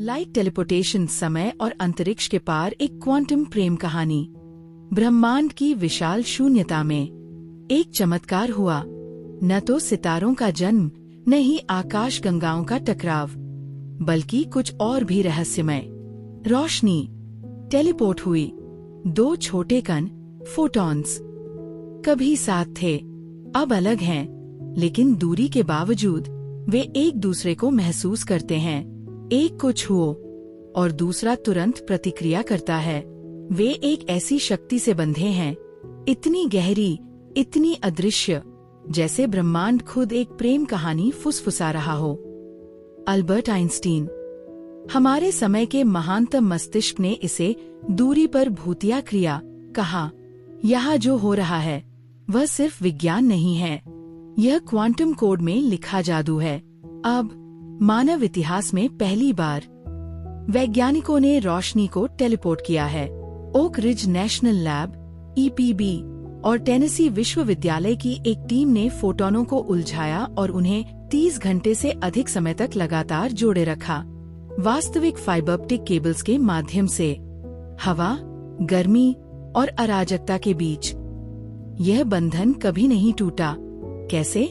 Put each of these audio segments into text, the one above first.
Light teleportation, समय और अंतरिक्ष के पार एक क्वांटम प्रेम कहानी। ब्रह्मांड की विशाल शून्यता में एक चमत्कार हुआ। न तो सितारों का जन्म, न ही आकाश गंगाओं का टकराव, बल्कि कुछ और भी रहस्यमय। रोशनी टेलीपोर्ट हुई। दो छोटे कण, फोटॉन्स, कभी साथ थे, अब अलग हैं, लेकिन दूरी के बावजूद वे एक दूसरे को महसूस करते हैं। एक को छुओ और दूसरा तुरंत प्रतिक्रिया करता है। वे एक ऐसी शक्ति से बंधे हैं, इतनी गहरी, इतनी अदृश्य, जैसे ब्रह्मांड खुद एक प्रेम कहानी फुसफुसा रहा हो। अल्बर्ट आइंस्टीन, हमारे समय के महानतम मस्तिष्क ने इसे दूरी पर भूतिया क्रिया कहा। यहाँ जो हो रहा है वह सिर्फ विज्ञान नहीं है, यह क्वांटम कोड में लिखा जादू है। अब मानव इतिहास में पहली बार वैज्ञानिकों ने रोशनी को टेलीपोर्ट किया है। Oak Ridge national lab (EPB) और टेनेसी विश्वविद्यालय की एक टीम ने फोटोनों को उलझाया और उन्हें 30 घंटे से अधिक समय तक लगातार जोड़े रखा। वास्तविक फाइबर ऑप्टिक केबल्स के माध्यम से हवा, गर्मी और अराजकता के बीच। यह बंधन कभी नहीं टूटा। कैसे?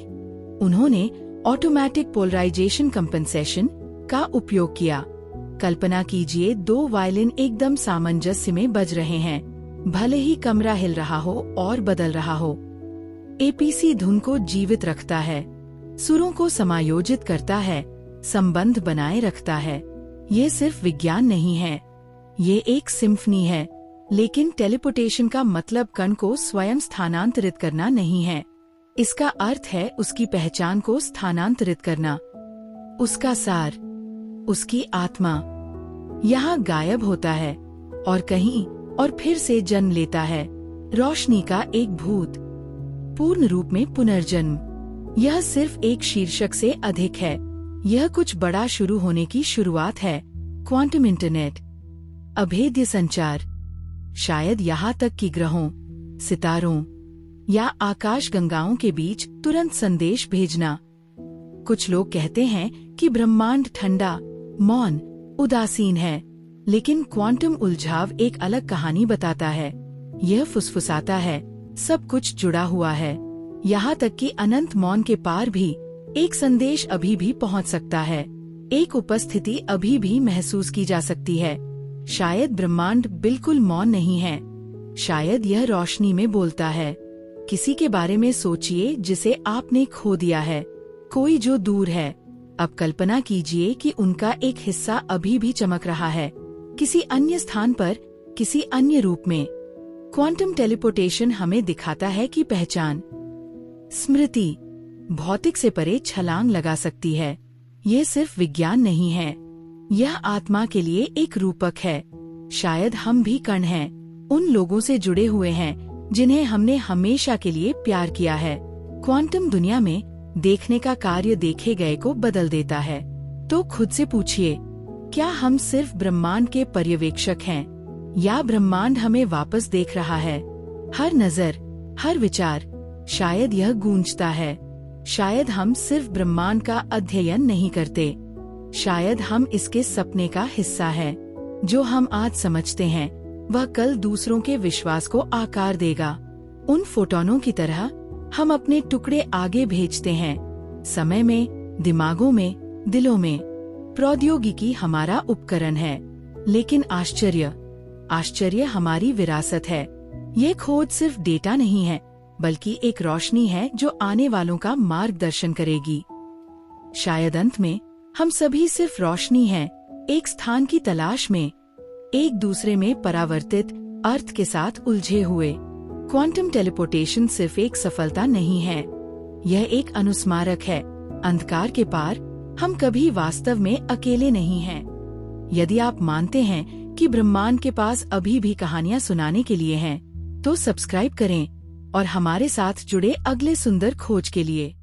उन्होंने ऑटोमेटिक पोलराइजेशन कंपनसेशन का उपयोग किया। कल्पना कीजिए, दो वायलिन एकदम सामंजस्य में बज रहे हैं, भले ही कमरा हिल रहा हो और बदल रहा हो। APC धुन को जीवित रखता है, सुरों को समायोजित करता है, संबंध बनाए रखता है। ये सिर्फ विज्ञान नहीं है, ये एक सिम्फनी है। लेकिन टेलीपोर्टेशन का मतलब कण को स्वयं स्थानांतरित करना नहीं है। इसका अर्थ है उसकी पहचान को स्थानांतरित करना। उसका सार, उसकी आत्मा यहाँ गायब होता है और कहीं और फिर से जन्म लेता है। रोशनी का एक भूत, पूर्ण रूप में पुनर्जन्म। यह सिर्फ एक शीर्षक से अधिक है, यह कुछ बड़ा शुरू होने की शुरुआत है। क्वांटम इंटरनेट, अभेद्य संचार, शायद यहाँ तक कि ग्रहों, सितारों या आकाश गंगाओं के बीच तुरंत संदेश भेजना। कुछ लोग कहते हैं कि ब्रह्मांड ठंडा, मौन, उदासीन है, लेकिन क्वांटम उलझाव एक अलग कहानी बताता है। यह फुसफुसाता है, सब कुछ जुड़ा हुआ है, यहाँ तक कि अनंत मौन के पार भी एक संदेश अभी भी पहुँच सकता है, एक उपस्थिति अभी भी महसूस की जा सकती है। शायद ब्रह्मांड बिल्कुल मौन नहीं है, शायद यह रोशनी में बोलता है। किसी के बारे में सोचिए जिसे आपने खो दिया है, कोई जो दूर है। अब कल्पना कीजिए कि उनका एक हिस्सा अभी भी चमक रहा है, किसी अन्य स्थान पर, किसी अन्य रूप में। क्वांटम टेलीपोर्टेशन हमें दिखाता है कि पहचान, स्मृति भौतिक से परे छलांग लगा सकती है। ये सिर्फ विज्ञान नहीं है, यह आत्मा के लिए एक रूपक है। शायद हम भी कण हैं, उन लोगों से जुड़े हुए हैं जिन्हें हमने हमेशा के लिए प्यार किया है। क्वांटम दुनिया में देखने का कार्य देखे गए को बदल देता है। तो खुद से पूछिए, क्या हम सिर्फ ब्रह्मांड के पर्यवेक्षक हैं या ब्रह्मांड हमें वापस देख रहा है? हर नजर, हर विचार, शायद यह गूंजता है। शायद हम सिर्फ ब्रह्मांड का अध्ययन नहीं करते, शायद हम इसके सपने का हिस्सा है। जो हम आज समझते हैं वह कल दूसरों के विश्वास को आकार देगा। उन फोटोनों की तरह हम अपने टुकड़े आगे भेजते हैं, समय में, दिमागों में, दिलों में। प्रौद्योगिकी हमारा उपकरण है, लेकिन आश्चर्य हमारी विरासत है। ये खोज सिर्फ डेटा नहीं है, बल्कि एक रोशनी है जो आने वालों का मार्गदर्शन करेगी। शायद अंत में हम सभी सिर्फ रोशनी हैं, एक स्थान की तलाश में, एक दूसरे में परावर्तित अर्थ के साथ उलझे हुए। क्वांटम टेलीपोर्टेशन सिर्फ एक सफलता नहीं है, यह एक अनुस्मारक है। अंधकार के पार हम कभी वास्तव में अकेले नहीं हैं। यदि आप मानते हैं कि ब्रह्मांड के पास अभी भी कहानियां सुनाने के लिए हैं, तो सब्सक्राइब करें और हमारे साथ जुड़े अगले सुंदर खोज के लिए।